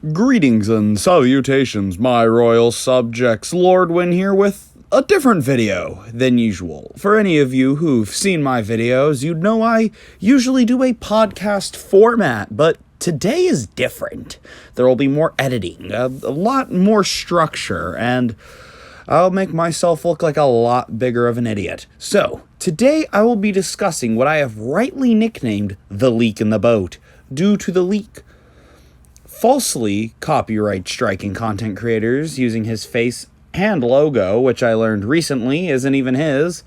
Greetings and salutations, my royal subjects. Lord Win here with a different video than usual. For any of you who've seen my videos, you'd know I usually do a podcast format, but today is different. There will be more editing, a lot more structure, and I'll make myself look like a lot bigger of an idiot. So, today I will be discussing what I have rightly nicknamed the leak in the boat, due to the leak falsely copyright striking content creators using his face and logo, which I learned recently isn't even his.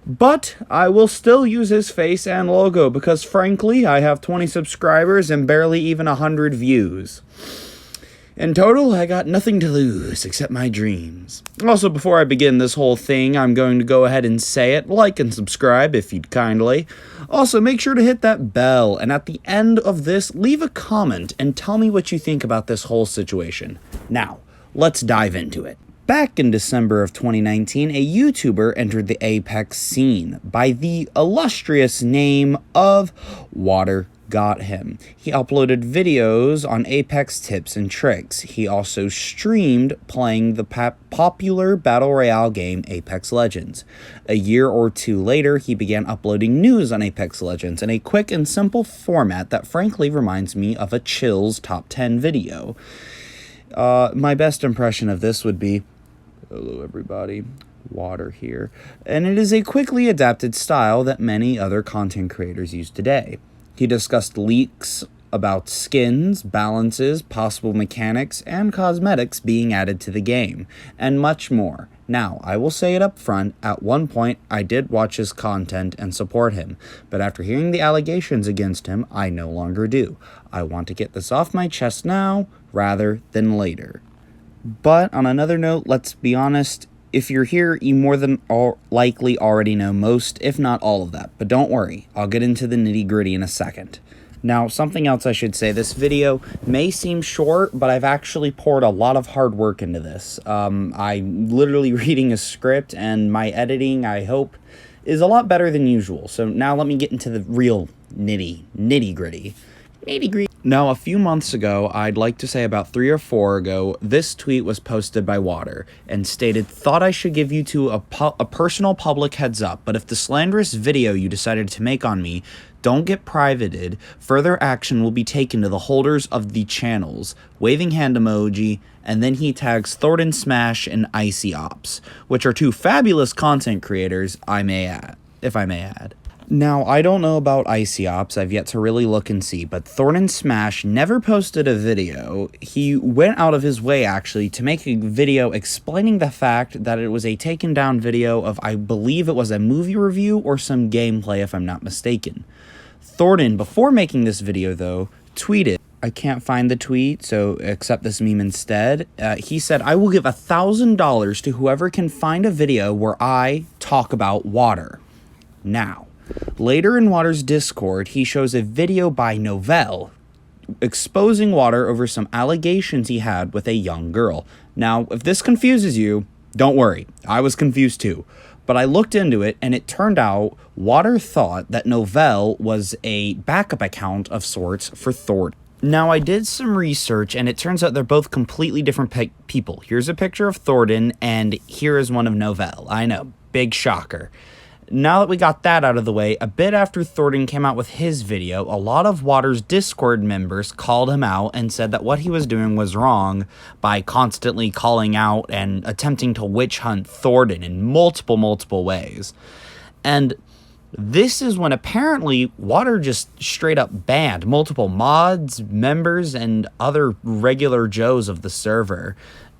But I will still use his face and logo because, frankly, I have 20 subscribers and barely even 100 views. In total, I got nothing to lose except my dreams. Also, before I begin this whole thing, I'm going to go ahead and say it. Like and subscribe if you'd kindly. Also, make sure to hit that bell, and at the end of this, leave a comment and tell me what you think about this whole situation. Now, let's dive into it. Back in December of 2019, a YouTuber entered the Apex scene by the illustrious name of WaterGotHim. He uploaded videos on Apex tips and tricks. He also streamed playing the popular Battle Royale game Apex Legends. A year or two later, he began uploading news on Apex Legends in a quick and simple format that frankly reminds me of a Chill's Top 10 video. My best impression of this would be, hello everybody, Water here. And it is a quickly adapted style that many other content creators use today. He discussed leaks about skins, balances, possible mechanics, and cosmetics being added to the game, and much more. Now, I will say it up front, at one point I did watch his content and support him, but after hearing the allegations against him, I no longer do. I want to get this off my chest now, rather than later. But on another note, let's be honest, if you're here, you more than likely already know most, if not all of that. But don't worry, I'll get into the nitty-gritty in a second. Now, something else I should say, this video may seem short, but I've actually poured a lot of hard work into this. I'm literally reading a script, and my editing, I hope, is a lot better than usual. So now let me get into the real nitty-gritty. Now, a few months ago, I'd like to say about 3 or 4 ago, this tweet was posted by Water and stated, "Thought I should give you two a personal public heads up, but if the slanderous video you decided to make on me don't get privated, further action will be taken to the holders of the channels," waving hand emoji, and then he tags Thornton Smash and Icy Ops, which are two fabulous content creators, if I may add. Now, I don't know about Icy Ops, I've yet to really look and see, but Thornton Smash never posted a video. He went out of his way, actually, to make a video explaining the fact that it was a taken down video of, I believe it was a movie review or some gameplay, if I'm not mistaken. Thornton, before making this video, though, tweeted, I can't find the tweet, so accept this meme instead. He said, "I will give $1,000 to whoever can find a video where I talk about water." Now, later in Water's Discord, he shows a video by Novell exposing Water over some allegations he had with a young girl. Now, if this confuses you, don't worry, I was confused too. But I looked into it, and it turned out Water thought that Novell was a backup account of sorts for Thornton. Now, I did some research, and it turns out they're both completely different people. Here's a picture of Thornton, and here is one of Novell. I know, big shocker. Now that we got that out of the way, a bit after Thornton came out with his video, a lot of Water's Discord members called him out and said that what he was doing was wrong by constantly calling out and attempting to witch hunt Thornton in multiple ways. And this is when apparently Water just straight up banned multiple mods, members, and other regular Joes of the server,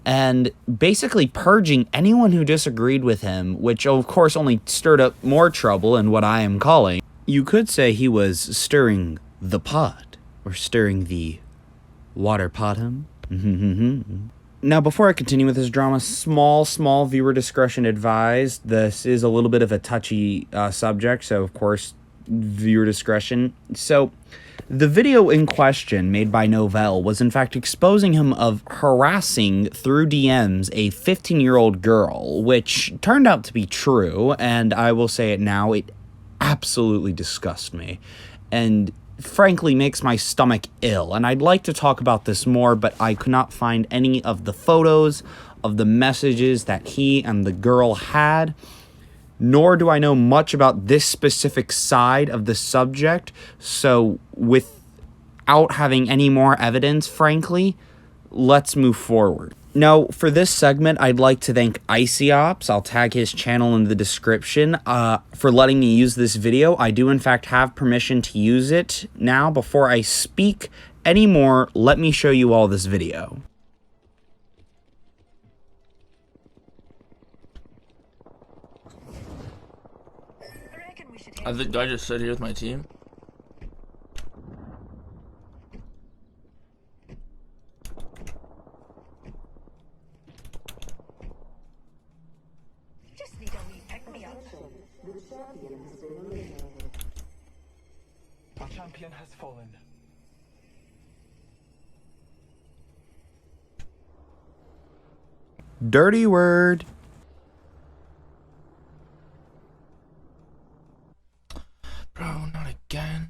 and basically purging anyone who disagreed with him, which of course only stirred up more trouble in what I am calling. You could say he was stirring the pot, or stirring the water pot'em. Now, before I continue with this drama, small viewer discretion advised. This is a little bit of a touchy subject, so of course, viewer discretion. So, the video in question, made by Novell, was in fact exposing him of harassing through DMs a 15-year-old girl, which turned out to be true, and I will say it now, it absolutely disgusted me. And frankly makes my stomach ill. And I'd like to talk about this more, but I could not find any of the photos of the messages that he and the girl had, nor do I know much about this specific side of the subject. So without having any more evidence, frankly, let's move forward. Now, for this segment, I'd like to thank IcyOps, I'll tag his channel in the description, for letting me use this video. I do, in fact, have permission to use it. Now, before I speak anymore, let me show you all this video. Do I just sit here with my team? Our champion has fallen. Dirty word. Bro, not again.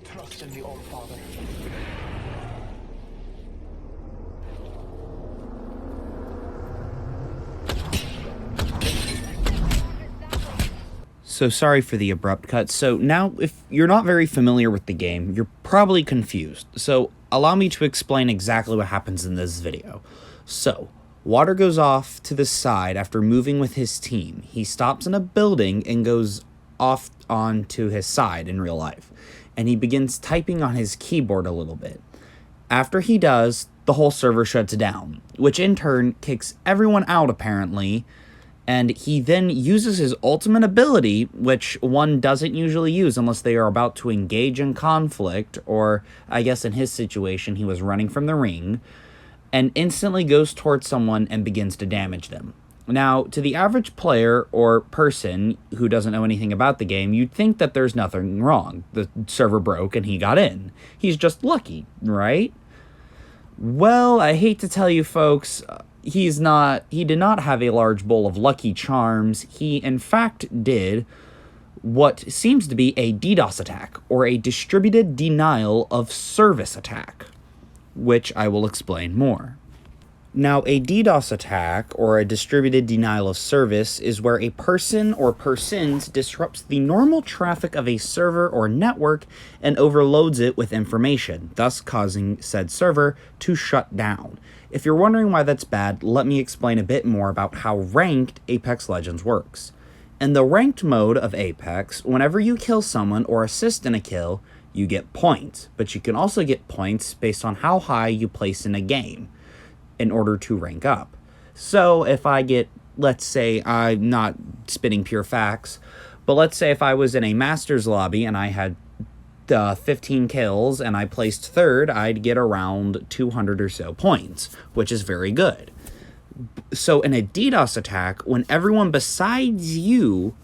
Trust in the All-Father. So sorry for the abrupt cut. So now, if you're not very familiar with the game, you're probably confused. So allow me to explain exactly what happens in this video. So, Water goes off to the side after moving with his team. He stops in a building and goes off onto his side in real life. And he begins typing on his keyboard a little bit. After he does, the whole server shuts down, which in turn kicks everyone out apparently, and he then uses his ultimate ability, which one doesn't usually use unless they are about to engage in conflict, or I guess in his situation he was running from the ring, and instantly goes towards someone and begins to damage them. Now, to the average player or person who doesn't know anything about the game, you'd think that there's nothing wrong. The server broke and he got in. He's just lucky, right? Well, I hate to tell you folks, he did not have a large bowl of Lucky Charms. He, in fact, did what seems to be a DDoS attack, or a distributed denial of service attack, which I will explain more. Now, a DDoS attack, or a distributed denial of service, is where a person or persons disrupts the normal traffic of a server or network and overloads it with information, thus causing said server to shut down. If you're wondering why that's bad, let me explain a bit more about how ranked Apex Legends works. In the ranked mode of Apex, whenever you kill someone or assist in a kill, you get points, but you can also get points based on how high you place in a game in order to rank up. So if I get, let's say, I'm not spitting pure facts, but let's say if I was in a Masters lobby and I had 15 kills and I placed third, I'd get around 200 or so points, which is very good. So in a DDoS attack, when everyone besides you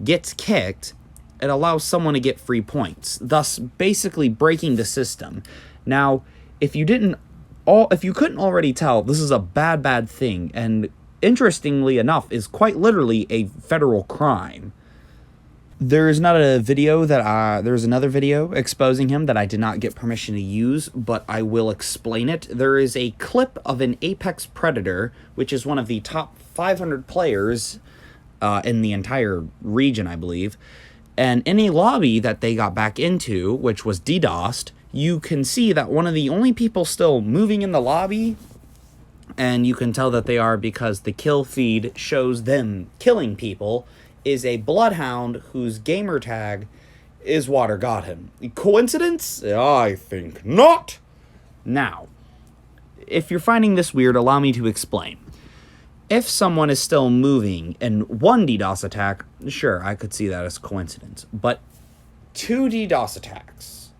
gets kicked, it allows someone to get free points, thus basically breaking the system. Now, if you couldn't already tell, this is a bad thing, and interestingly enough, is quite literally a federal crime. There's another video exposing him that I did not get permission to use, but I will explain it. There is a clip of an Apex Predator, which is one of the top 500 players in the entire region, I believe. And in a lobby that they got back into, which was DDoSed, you can see that one of the only people still moving in the lobby, and you can tell that they are because the kill feed shows them killing people, is a bloodhound whose gamer tag is WaterGotHim. Coincidence? I think not. Now, if you're finding this weird, allow me to explain. If someone is still moving in one DDoS attack, sure, I could see that as coincidence. But 2 DDoS attacks,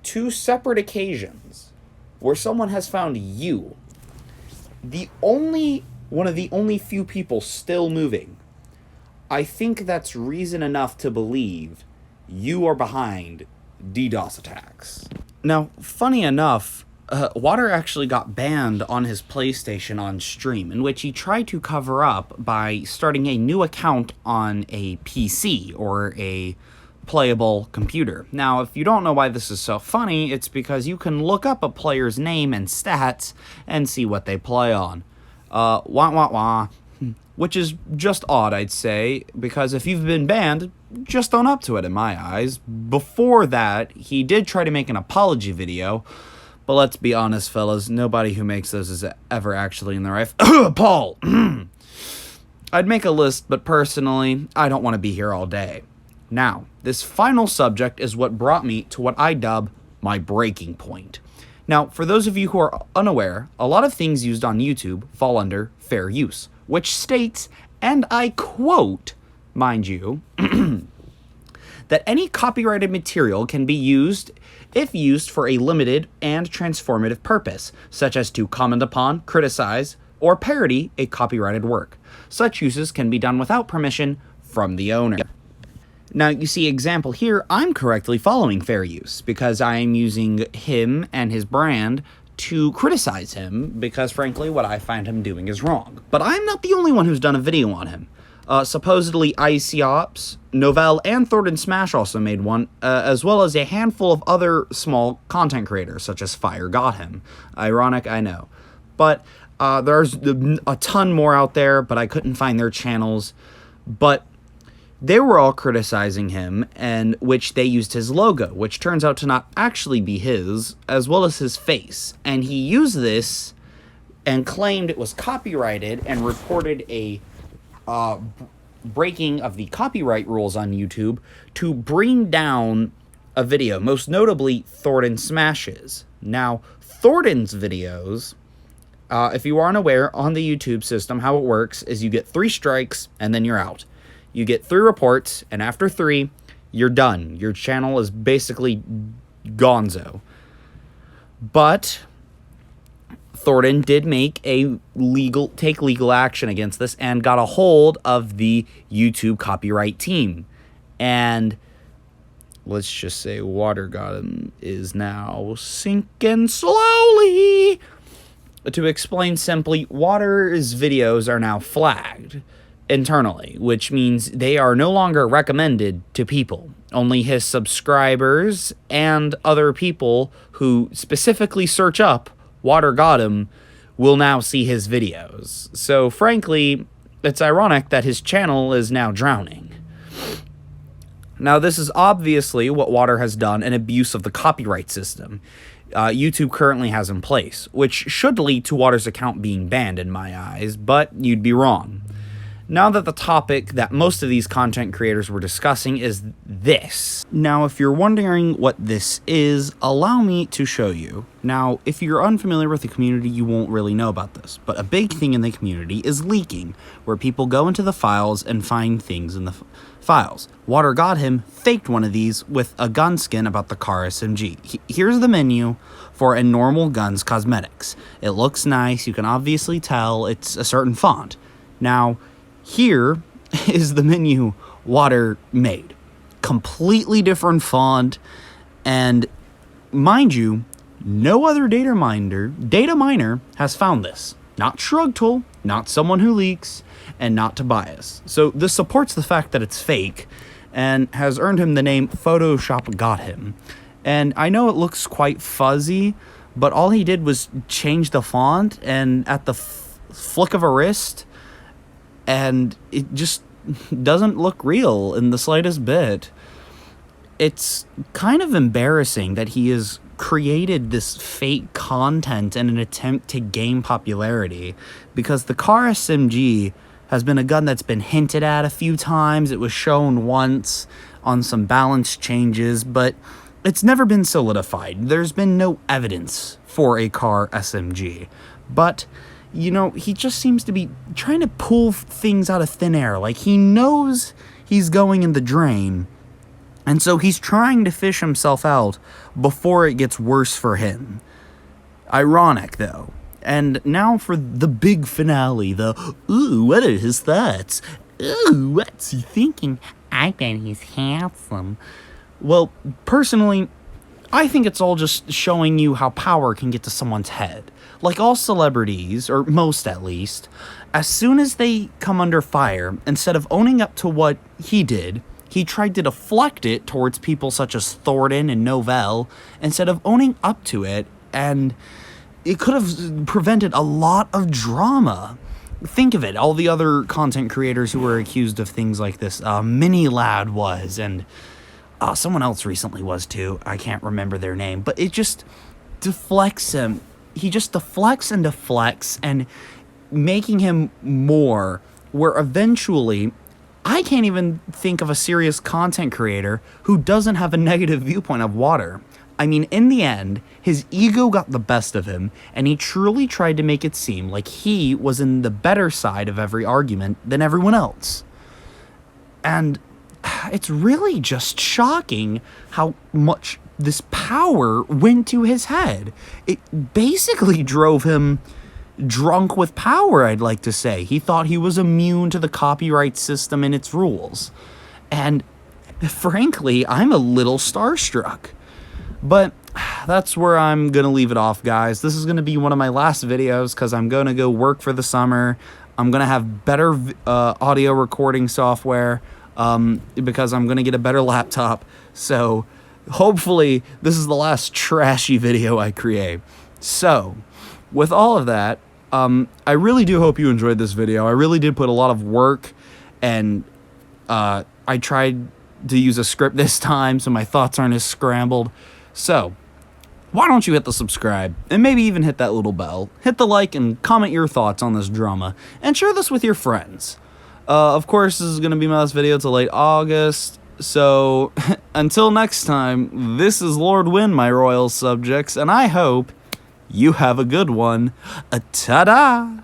2 separate occasions, where someone has found you, one of the only few people still moving, I think that's reason enough to believe you are behind DDoS attacks. Now, funny enough, Water actually got banned on his PlayStation on stream, in which he tried to cover up by starting a new account on a PC, or a playable computer. Now, if you don't know why this is so funny, it's because you can look up a player's name and stats and see what they play on. Which is just odd, I'd say, because if you've been banned, just own up to it in my eyes. Before that, he did try to make an apology video, but let's be honest, fellas, nobody who makes those is ever actually in their life. Paul! I'd make a list, but personally, I don't want to be here all day. Now, this final subject is what brought me to what I dub my breaking point. Now, for those of you who are unaware, a lot of things used on YouTube fall under fair use, which states, and I quote, mind you, that any copyrighted material can be used if used for a limited and transformative purpose, such as to comment upon, criticize, or parody a copyrighted work. Such uses can be done without permission from the owner. Now, you see, example here, I'm correctly following fair use, because I am using him and his brand to criticize him, because frankly, what I find him doing is wrong. But I'm not the only one who's done a video on him. Supposedly, ICOps, Novell, and Thornton Smash also made one, as well as a handful of other small content creators, such as WaterGotHim. Ironic, I know. But there's a ton more out there, but I couldn't find their channels. But they were all criticizing him, and which they used his logo, which turns out to not actually be his, as well as his face. And he used this and claimed it was copyrighted and reported a breaking of the copyright rules on YouTube to bring down a video, most notably Thornton Smashes. Now, Thornton's videos, if you aren't aware, on the YouTube system, how it works is you get 3 strikes and then you're out. You get 3 reports, and after 3, you're done. Your channel is basically gonzo. But Thornton did make take legal action against this and got a hold of the YouTube copyright team. And let's just say WaterGotHim is now sinking slowly. To explain simply, Water's videos are now flagged internally, which means they are no longer recommended to people. Only his subscribers and other people who specifically search up WaterGotHim will now see his videos. So frankly, it's ironic that his channel is now drowning. Now, this is obviously what Water has done, an abuse of the copyright system YouTube currently has in place, which should lead to Water's account being banned in my eyes, but you'd be wrong. Now that the topic that most of these content creators were discussing is this. Now, if you're wondering what this is, allow me to show you. Now, if you're unfamiliar with the community, you won't really know about this, but a big thing in the community is leaking, where people go into the files and find things in the files. WaterGotHim faked one of these with a gun skin about the car SMG. Here's the menu for a normal gun's cosmetics. It looks nice, you can obviously tell it's a certain font. Now, here is the menu Water made. Completely different font, and mind you, no other data miner has found this. Not ShrugTool, not someone who leaks, and not Tobias. So this supports the fact that it's fake, and has earned him the name WaterGotHim. And I know it looks quite fuzzy, but all he did was change the font, and at the flick of a wrist, and it just doesn't look real in the slightest bit. It's kind of embarrassing that he has created this fake content in an attempt to gain popularity, because the car SMG has been a gun that's been hinted at a few times. It was shown once on some balance changes, but it's never been solidified. There's been no evidence for a car SMG. But you know, he just seems to be trying to pull things out of thin air. Like, he knows he's going in the drain, and so he's trying to fish himself out before it gets worse for him. Ironic, though. And now for the big finale, ooh, what are his thoughts? Ooh, what's he thinking? I bet he's handsome. Well, personally, I think it's all just showing you how power can get to someone's head. Like all celebrities, or most at least, as soon as they come under fire, instead of owning up to what he did, he tried to deflect it towards people such as Thornton and Novell, instead of owning up to it, and it could have prevented a lot of drama. Think of it, all the other content creators who were accused of things like this. Mini Lad was, and someone else recently was too. I can't remember their name, but it just deflects him. He just deflects, and making him more, where eventually I can't even think of a serious content creator who doesn't have a negative viewpoint of water. I mean, in the end, his ego got the best of him, and he truly tried to make it seem like he was in the better side of every argument than everyone else. And it's really just shocking how much this power went to his head. It basically drove him drunk with power, I'd like to say. He thought he was immune to the copyright system and its rules. And frankly, I'm a little starstruck. But that's where I'm going to leave it off, guys. This is going to be one of my last videos because I'm going to go work for the summer. I'm going to have better audio recording software because I'm going to get a better laptop. So hopefully this is the last trashy video I create. So with all of that, I really do hope you enjoyed this video. I really did put a lot of work, and I tried to use a script this time so my thoughts aren't as scrambled. So, why don't you hit the subscribe, and maybe even hit that little bell. Hit the like and comment your thoughts on this drama, and share this with your friends. Of course, this is going to be my last video till late August, so until next time, this is Lord Win, my royal subjects, and I hope you have a good one. Ta-da!